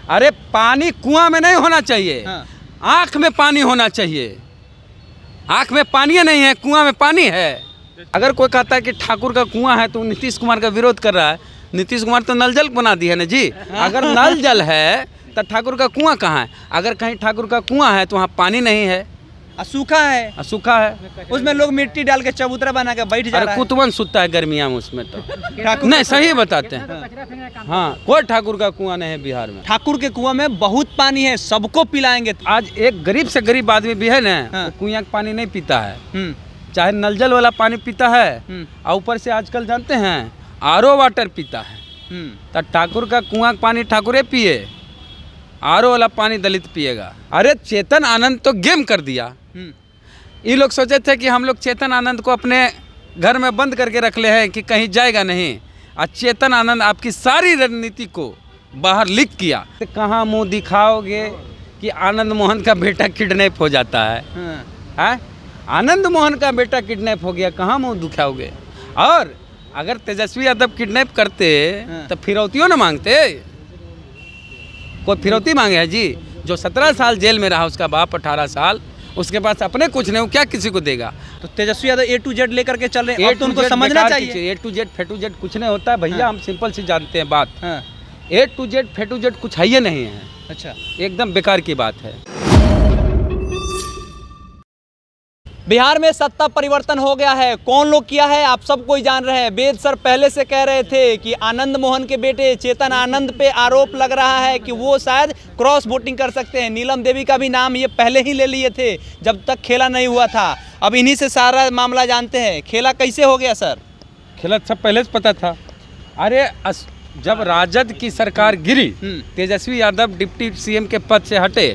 अरे पानी कुआं में नहीं होना चाहिए, आँख में पानी होना चाहिए। आँख में पानी नहीं है, कुआं में पानी है। अगर कोई कहता है कि ठाकुर का कुआं है तो नीतीश कुमार का विरोध कर रहा है। नीतीश कुमार तो नल जल बना दी है ना जी। अगर नल जल है तो ठाकुर का कुआं कहाँ है? अगर कहीं ठाकुर का कुआं है तो वहाँ पानी नहीं है, सूखा है। सूखा है, उसमें लोग मिट्टी डाल के चबूतरा बना के बैठ जा रहा है। कुतवन सुतता है गर्मियाँ में उसमें तो नहीं, सही बताते हैं। हाँ, कोई ठाकुर का कुआं नहीं है बिहार में। ठाकुर के कुआं में बहुत पानी है, सबको पिलाएंगे। आज एक गरीब से गरीब आदमी भी है ना, कुआं का पानी नहीं पीता है, चाहे नल जल वाला पानी पीता है, और ऊपर से आजकल जानते हैं आरओ वाटर पीता है। तो ठाकुर का कुआं का पानी ठाकुरे पिए, आरओ वाला पानी दलित पिएगा। अरे चेतन आनंद तो गेम कर दिया। ये लोग सोचे थे कि हम लोग चेतन आनंद को अपने घर में बंद करके रख ले हैं कि कहीं जाएगा नहीं, और चेतन आनंद आपकी सारी रणनीति को बाहर लीक किया। कहाँ मुंह दिखाओगे कि आनंद मोहन का बेटा किडनैप हो जाता है? आनंद मोहन का बेटा किडनैप हो गया, कहाँ मुंह दिखाओगे? और अगर तेजस्वी यादव किडनैप करते तो फिरौतियों ना मांगते। कोई फिरौती मांगे है जी? जो 17 साल जेल में रहा, उसका बाप 18 साल, उसके पास अपने कुछ नहीं, क्या किसी को देगा? तो Tejashwi Yadav A to Z लेकर के चल रहे हैं, तो उनको समझना चाहिए। A to Z फे टू जेड कुछ नहीं होता है भैया। हम सिंपल सी जानते हैं बात। A to Z फे टू जेड कुछ है ही नहीं है। अच्छा, एकदम बेकार की बात है। बिहार में सत्ता परिवर्तन हो गया है। कौन लोग किया है आप सब कोई जान रहे हैं। वेद सर पहले से कह रहे थे कि आनंद मोहन के बेटे चेतन आनंद पे आरोप लग रहा है कि वो शायद क्रॉस वोटिंग कर सकते हैं। नीलम देवी का भी नाम ये पहले ही ले लिए थे जब तक खेला नहीं हुआ था। अब इन्हीं से सारा मामला जानते हैं। खेला कैसे हो गया सर? खेला सब पहले से पता था। अरे जब राजद की सरकार गिरी, तेजस्वी यादव डिप्टी सीएम के पद से हटे,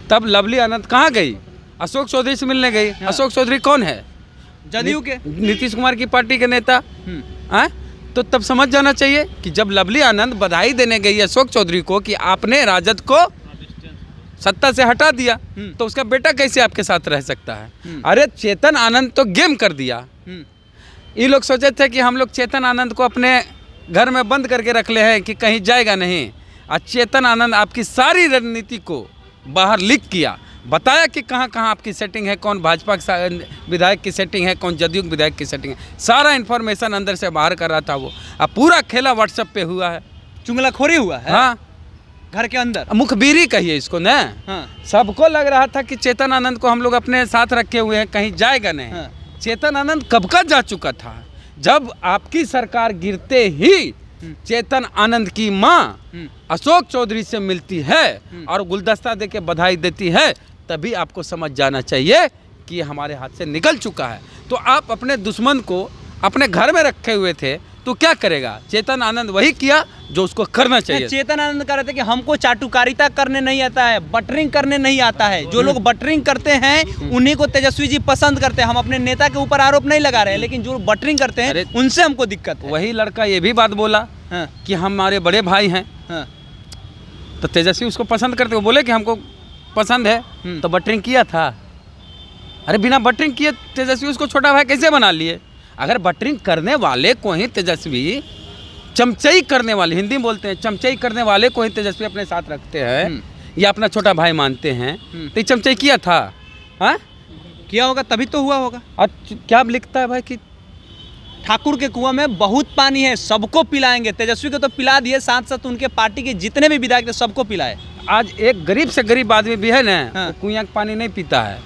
तब लवली आनंद कहाँ गई? अशोक चौधरी से मिलने गई। अशोक चौधरी कौन है? जदयू के, नीतीश कुमार की पार्टी के नेता। तो तब समझ जाना चाहिए कि जब लवली आनंद बधाई देने गई अशोक चौधरी को कि आपने राजद को सत्ता से हटा दिया, तो उसका बेटा कैसे आपके साथ रह सकता है? अरे चेतन आनंद तो गेम कर दिया। ये लोग सोचे थे कि हम लोग चेतन आनंद को अपने घर में बंद करके रख ले हैं कि कहीं जाएगा नहीं, और चेतन आनंद आपकी सारी रणनीति को बाहर लीक किया। बताया कि कहाँ कहाँ आपकी सेटिंग है, कौन भाजपा विधायक की सेटिंग है, कौन जदयू विधायक की सेटिंग है। सारा इन्फॉर्मेशन अंदर से बाहर कर रहा था वो। अब पूरा खेला व्हाट्सएप पे हुआ है, चुगलखोरी हुआ है। हाँ, घर के अंदर मुखबिरी कहिए इसको ना। सबको लग रहा था कि चेतन आनंद को हम लोग अपने साथ रखे हुए हैं, कहीं जाएगा नहीं। चेतन आनंद कब का जा चुका था। जब आपकी सरकार गिरते ही चेतन आनंद की माँ अशोक चौधरी से मिलती है और गुलदस्ता देके बधाई देती है, तभी आपको समझ जाना चाहिए कि ये हमारे हाथ से निकल चुका है। तो आप अपने दुश्मन को अपने घर में रखे हुए थे तो क्या करेगा? चेतन आनंद वही किया जो उसको करना चाहिए। चेतन आनंद कह रहे थे कि हमको चाटुकारिता करने नहीं आता है, बटरिंग करने नहीं आता है। जो लोग बटरिंग करते हैं उन्हीं को तेजस्वी जी पसंद करते हैं। हम अपने नेता के ऊपर आरोप नहीं लगा रहे हैं, लेकिन जो बटरिंग करते हैं उनसे हमको दिक्कत है। वही लड़का ये भी बात बोला कि हमारे बड़े भाई हैं, तो तेजस्वी उसको पसंद करते। वो बोले कि हमको पसंद है, तो बटरिंग किया था। अरे बिना बटरिंग किए तेजस्वी उसको छोटा भाई कैसे बना लिए? अगर बटरिंग करने वाले को ही तेजस्वी, चमचई करने वाले, हिंदी में बोलते हैं, चमचई करने वाले को ही तेजस्वी अपने साथ रखते हैं या अपना छोटा भाई मानते हैं, तो ये चमचई किया था। हाँ, किया होगा तभी तो हुआ होगा। और क्या लिखता है भाई कि ठाकुर के कुआं में बहुत पानी है, सबको पिलाएंगे। तेजस्वी को तो पिला दिए, साथ साथ उनके पार्टी के जितने भी विधायक थे सबको पिलाए। आज एक गरीब से गरीब आदमी भी है ना, कुआं का पानी नहीं पीता है,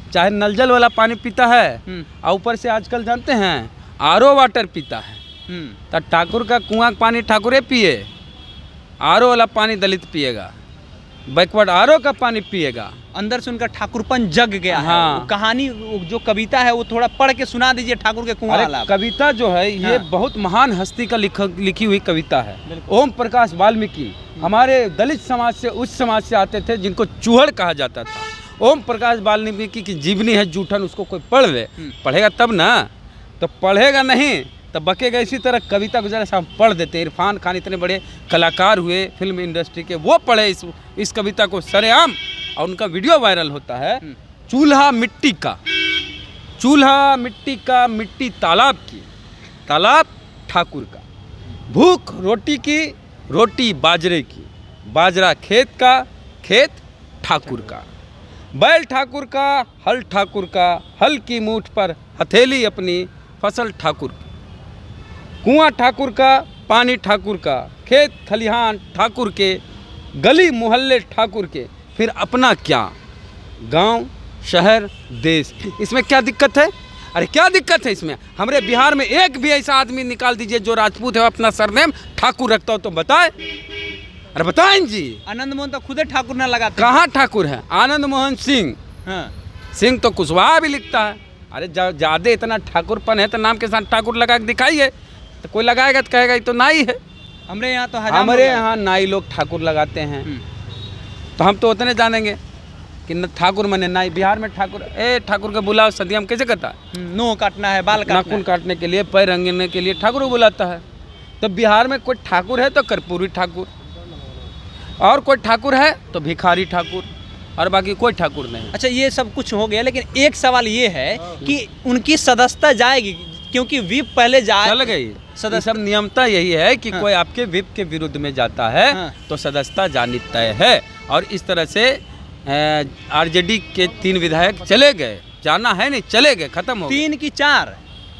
चाहे नल जल वाला पानी पीता है, और ऊपर से आजकल जानते हैं आरओ वाटर पीता है। तो ठाकुर का कुआं का पानी ठाकुरे पिए, आरओ वाला पानी दलित पिएगा, बैकवर्ड आरओ का पानी पिएगा। अंदर से उनका ठाकुरपन जग गया है। कहानी जो कविता है वो थोड़ा पढ़ के सुना दीजिए। ठाकुर के कुआं वाला कविता जो है ये बहुत महान हस्ती का लिखी हुई कविता है। ओम प्रकाश वाल्मीकि हमारे दलित समाज से, उच्च समाज से आते थे, जिनको चूहड़ कहा जाता था। ओम प्रकाश वाल्मीकि की जीवनी है जूठन, उसको कोई पढ़ ले, पढ़ेगा तब ना, तो पढ़ेगा नहीं तब बकेगा। इसी तरह कविता को जरा हम पढ़ देते। इरफान खान इतने बड़े कलाकार हुए फिल्म इंडस्ट्री के, वो पढ़े इस कविता को सरेआम, और उनका वीडियो वायरल होता है। चूल्हा मिट्टी का, चूल्हा मिट्टी का, मिट्टी तालाब की, तालाब ठाकुर का, भूख रोटी की, रोटी बाजरे की, बाजरा खेत का, खेत ठाकुर का, बैल ठाकुर का, हल की मूठ पर हथेली अपनी, फसल ठाकुर की, कुआं ठाकुर का, पानी ठाकुर का, खेत खलिहान ठाकुर के, गली मोहल्ले ठाकुर के, फिर अपना क्या, गांव शहर देश। इसमें क्या दिक्कत है? अरे क्या दिक्कत है इसमें? हमारे बिहार में एक भी ऐसा आदमी निकाल दीजिए जो राजपूत है अपना सरनेम ठाकुर रखता हो तो बताए। अरे बताएं जी। आनंद मोहन तो खुद ठाकुर ना लगाते। कहाँ ठाकुर है? आनंद मोहन सिंह। हाँ। सिंह तो कुशवाहा भी लिखता है। अरे ज़्यादा इतना ठाकुरपन है तो नाम के साथ ठाकुर लगा के दिखाइए, तो कोई लगाएगा तो कहेगा ये तो नाई है। हमारे यहाँ तो हमारे यहाँ नाई लोग ठाकुर लगाते हैं, तो हम तो उतने जानेंगे कि न ठाकुर मने नाई। बिहार में ठाकुर, ठाकुर के बुलाओ सदियम कैसे करता है? नोह काटना है, बाल काटना, नाखून काटने के लिए, पैर रंगने के लिए ठाकुर को बुलाता है। तो बिहार में कोई ठाकुर है तो कर्पूरी ठाकुर, और कोई ठाकुर है तो भिखारी ठाकुर, और बाकी कोई ठाकुर नहीं। अच्छा, ये सब कुछ हो गया, लेकिन एक सवाल ये है कि उनकी सदस्यता जाएगी, क्योंकि विप पहले चल गई। सब नियमता यही है कि कोई आपके विप के विरुद्ध में जाता है तो सदस्यता जानी तय है। और इस तरह से आरजेडी के 3 विधायक चले गए, जाना है नहीं, चले गए, खत्म हो गए। 3 की 4,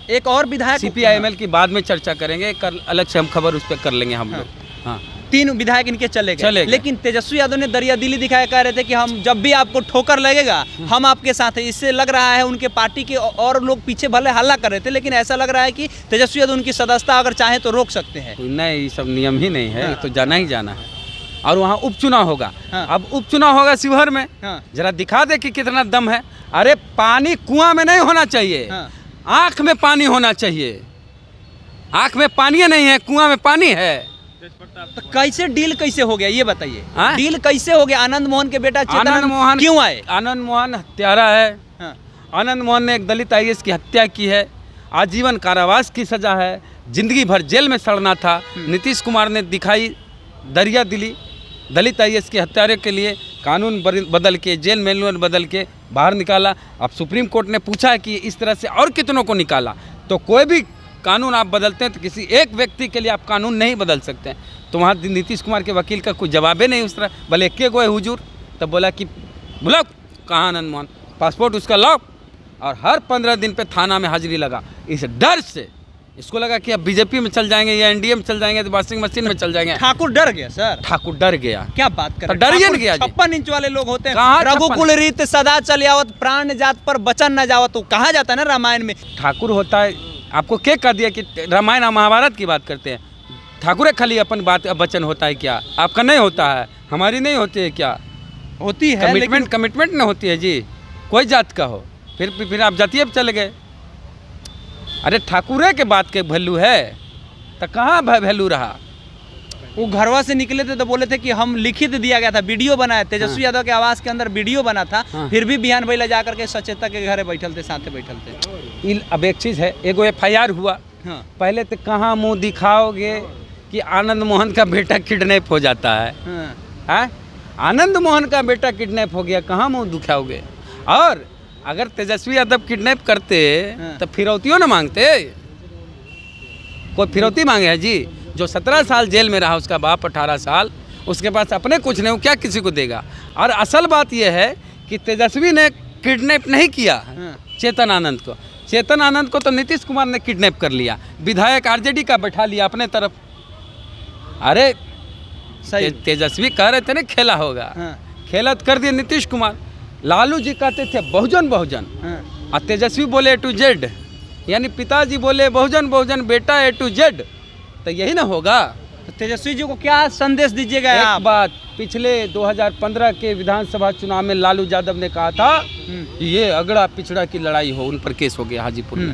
एक और विधायक CPIML की बाद में चर्चा करेंगे, कल अलग से हम खबर उस पर कर लेंगे हम लोग। हाँ, 3 विधायक इनके चले गए। लेकिन तेजस्वी यादव ने दरिया दिली दिखाया, कह रहे थे कि हम जब भी आपको ठोकर लगेगा हम आपके साथ हैं। इससे लग रहा है उनके पार्टी के और लोग पीछे भले हल्ला कर रहे थे, लेकिन ऐसा लग रहा है कि तेजस्वी यादव उनकी सदस्यता अगर चाहे तो रोक सकते हैं। नहीं, ये सब नियम ही नहीं है, तो जाना ही जाना है। और वहाँ उपचुनाव होगा। अब उपचुनाव होगा शिवहर में, जरा दिखा दे कि कितना दम है। अरे पानी कुआं में नहीं होना चाहिए, आँख में पानी होना चाहिए। आँख में पानी नहीं है, कुआं में पानी है। तो कैसे डील कैसे हो गया ये बताइए? डील कैसे हो गया? आनंद मोहन के बेटा आनंद मोहन क्यों आए? आनंद मोहन हत्यारा है। आनंद मोहन ने एक दलित IAS की हत्या की है, आजीवन कारावास की सजा है, जिंदगी भर जेल में सड़ना था। नीतीश कुमार ने दिखाई दरिया दिली दलित IAS के हत्यारे के लिए, कानून बदल के, जेल मैनुअल बदल के बाहर निकाला। अब सुप्रीम कोर्ट ने पूछा कि इस तरह से और कितनों को निकाला। तो कोई भी कानून आप बदलते हैं तो किसी एक व्यक्ति के लिए आप कानून नहीं बदल सकते हैं। तो वहाँ नीतीश कुमार के वकील का कोई जवाब ही नहीं उस तरह, भले एक गो है हुजूर। तब बोला कि बुलाओ कहाँ आनंद मोहन, पासपोर्ट उसका लाओ, और हर 15 दिन पे थाना में हाजिरी लगा। इस डर से इसको लगा कि अब बीजेपी में चल जाएंगे या NDA में चल जाएंगे तो वॉशिंग मशीन में चल जाएंगे। ठाकुर डर गया सर, ठाकुर डर गया। क्या बात कर, डर ही नहीं गया। 56 इंच वाले लोग होते हैं। कहाँ रघुकुल रीत सदा चलियावत, प्राण जात पर बचन न जावत, तो कहा जाता है ना रामायण में। ठाकुर होता है, आपको क्या कर दिया कि रामायण और महाभारत की बात करते हैं? ठाकुर खाली अपन बात वचन होता है क्या? आपका नहीं होता है, हमारी नहीं होती है क्या? होती है, कमिटमेंट नहीं होती है जी, कोई जात का हो। फिर आप जातीय पे चले गए। अरे ठाकुरे के बात के वैल्यू है तो कहाँ वैल्यू रहा? वो घरवा से निकले थे तो बोले थे कि हम लिखित दिया गया था, वीडियो बनाया, तेजस्वी यादव के आवास के अंदर वीडियो बना था। फिर भी बिहान भैया जा करके सचेता के घरे बैठल थे, साथे बैठल थे। अब एक चीज़ है, एगो FIR हुआ। पहले तो कहाँ मुंह दिखाओगे कि आनंद मोहन का बेटा किडनैप हो जाता है? आनंद मोहन का बेटा किडनैप हो गया, कहाँ मुंह दिखाओगे? और अगर तेजस्वी यादव किडनैप करते तो फिरौतियों ना मांगते? कोई फिरौती मांगे है जी? जो 17 साल जेल में रहा, उसका बाप 18 साल, उसके पास अपने कुछ नहीं, क्या किसी को देगा? और असल बात यह है कि तेजस्वी ने किडनैप नहीं किया चेतन आनंद को। चेतन आनंद को तो नीतीश कुमार ने किडनैप कर लिया, विधायक RJD का बैठा लिया अपने तरफ। अरे तेजस्वी कह रहे थे ना खेला होगा, खेला तो कर दिया नीतीश कुमार। लालू जी कहते थे बहुजन बहुजन, और तेजस्वी बोले A to Z, यानी पिताजी बोले बहुजन बहुजन, बेटा A to Z, तो यही ना होगा। तो तेजस्वी जी को क्या संदेश दीजिएगा? एक बात, पिछले 2015 के विधानसभा चुनाव में लालू यादव ने कहा था कि ये अगड़ा पिछड़ा की लड़ाई हो, उन पर केस हो गया हाजीपुर में,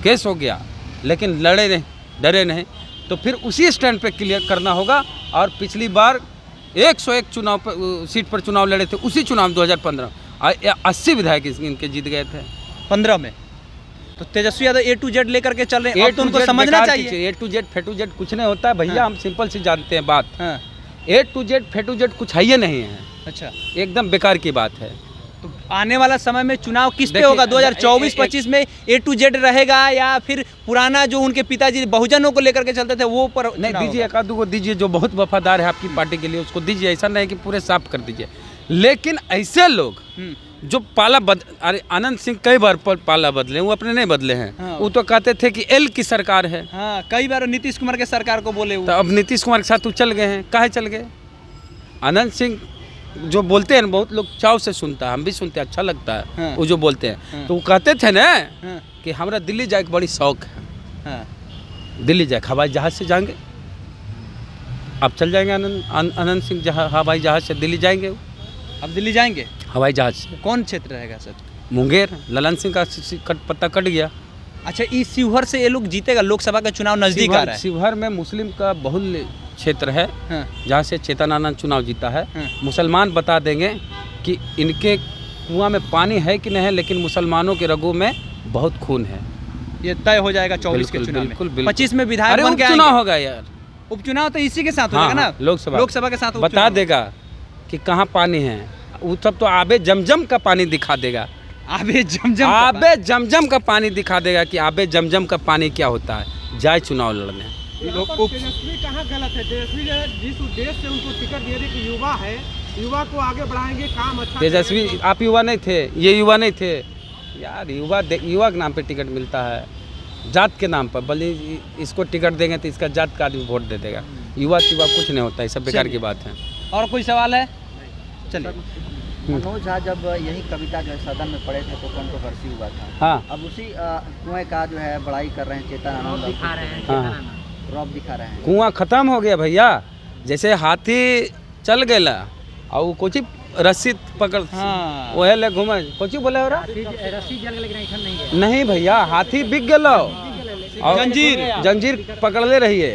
केस हो गया, लेकिन लड़े नहीं, डरे नहीं। तो फिर उसी स्टैंड पे क्लियर करना होगा। और पिछली बार 101 चुनाव पर सीट पर चुनाव लड़े थे, उसी चुनाव 2015 80 विधायक इनके जीत गए थे 15 में। तो Tejashwi Yadav A to Z लेकर के चल रहे हैं, तो उनको समझना चाहिए। A to Z फे टू जेड कुछ नहीं होता है भैया, हम सिंपल से जानते हैं बात। A to Z फे टू जेड कुछ है ही नहीं है। अच्छा, एकदम बेकार की बात है। तो आने वाला समय में चुनाव किस पे देखिए, होगा? 2024-25 में A to Z रहेगा या फिर पुराना जो उनके पिताजी बहुजनों को लेकर के चलते थे वो पर नहीं चुनाव दीजिए, होगा? एक आध को दीजिए जो बहुत वफादार है आपकी पार्टी के लिए, उसको दीजिए। ऐसा नहीं कि पूरे साफ कर दीजिए। लेकिन ऐसे लोग जो अरे आनंद सिंह कई बार पाला बदले, वो अपने नहीं बदले हैं। हाँ। वो तो कहते थे कि एल की सरकार है। हाँ, कई बार नीतीश कुमार के सरकार को बोले तो वो। अब नीतीश कुमार के साथ वो चल गए हैं। काहे चल गए? आनंद सिंह जो बोलते हैं, बहुत लोग चाव से सुनता है, हम भी सुनते हैं, अच्छा लगता है। हाँ। वो जो बोलते हैं, हाँ। तो वो कहते थे ना हाँ, कि हमरा दिल्ली जाए के बड़ी शौक है। हाँ। दिल्ली जाए हवाई जहाज़ से जाएंगे। अब चल जाएंगे आनंद सिंह हवाई जहाज़ से दिल्ली जाएंगे। वो अब दिल्ली जाएंगे? हवाई जहाज़ से। कौन क्षेत्र रहेगा सर? मुंगेर, ललन सिंह का पत्ता कट गया। अच्छा, इस शिवहर से ये लोग जीतेगा? लोकसभा का चुनाव नजदीक आ रहा है। शिवहर में मुस्लिम का बहुल क्षेत्र है, हाँ, जहाँ से चेतन आनंद चुनाव जीता है। हाँ। मुसलमान बता देंगे कि इनके कुआं में पानी है कि नहीं है, लेकिन मुसलमानों के रगों में बहुत खून है। ये तय हो जाएगा 24 के बिल्कुल, चुनाव बिल्कुल, में। बिल्कुल। 25 में विधायक अरे बन के उपचुनाव आएंगे। होगा यार। उपचुनाव तो इसी के साथ हो हाँ, जाएगा ना? हाँ, लोकसभा के साथ बता उपचुनाव। देगा कि कहाँ पानी है। वो सब तो आबे जमजम का पानी दिखा देगा। आबे जमजम का आबे जमजम का पानी दिखा देगा कि आबे जमजम का पानी क्या होता है। जाए चुनाव लड़ने। तेजस्वी कहाँ गलत है? तेजस्वी जो है, जिस उद्देश्य से उनको टिकट दे रहे कि युवा है, युवा को आगे बढ़ाएंगे, काम अच्छा तेजस्वी, करेंगे। आप युवा नहीं थे, ये युवा नहीं थे यार। युवा के नाम पे टिकट मिलता है, जात के नाम पर। भले इसको टिकट देंगे तो इसका जात का आदमी वोट दे देगा। युवा कुछ नहीं होता, ये सब बेकार की बात है। और कोई सवाल है? चलिए। मनोज झा जब यही कविता जो है सदन में पढ़े थे तो कंट्रोवर्सी हुआ था। हाँ अब उसी कुएं का जो है बड़ाई कर रहे हैं चेतन आनंद, दिखा रहे हैं, हाँ, रौब दिखा रहे हैं। कुआं खत्म हो गया भैया। जैसे हाथी चल गया और वो कुछ रस्सी पकड़, हाँ। वह ले घूमे, कुछ बोले हो रहा रस्सी जल गई, लेकिन ऐसा नहीं है। नहीं भैया, हाथी बिक गया और जंजीर पकड़ले रहिए।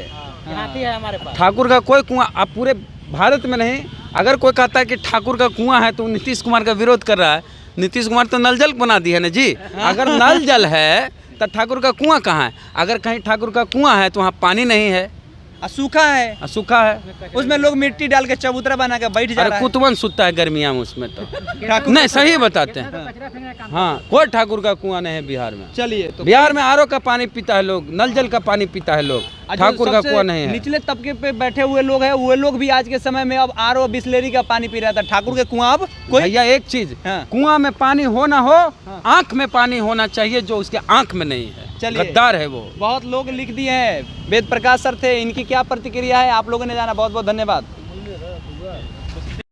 हाथी है हमारे पास। ठाकुर का कोई कुआं, आप पूरे भारत में नहीं, अगर कोई कहता है कि ठाकुर का कुआं है तो नीतीश कुमार का विरोध कर रहा है। नीतीश कुमार तो नल जल बना दी है ना जी। अगर नल जल है तो ठाकुर का कुआं कहाँ है? अगर कहीं ठाकुर का कुआं है तो वहाँ पानी नहीं है, सूखा है। सूखा है। उसमें लोग मिट्टी डाल के चबूतरा बना के बैठ जा अरे रहा है। कुतवन सुतता है गर्मिया में उसमें तो। ठाकुर नहीं, सही बताते हैं। कचरा फेंकने का काम। हाँ, कोई ठाकुर का कुआं नहीं है बिहार में। चलिए तो बिहार में आरओ का पानी पीता है लोग, नल जल का पानी पीता है लोग, ठाकुर का सबसे कुआं नहीं है। निचले तबके पे बैठे हुए लोग हैं, वो लोग भी आज के समय में अब आरओ बिस्लेरी का पानी पी रहा था। ठाकुर के कुआं अब कोई भैया एक चीज, हाँ। कुआं में पानी हो ना हो, आंख में पानी होना चाहिए, जो उसके आंख में नहीं है। चलिए। गद्दार है वो। बहुत लोग लिख दिए हैं। वेद प्रकाश सर थे, इनकी क्या प्रतिक्रिया है आप लोगों ने जाना। बहुत बहुत धन्यवाद।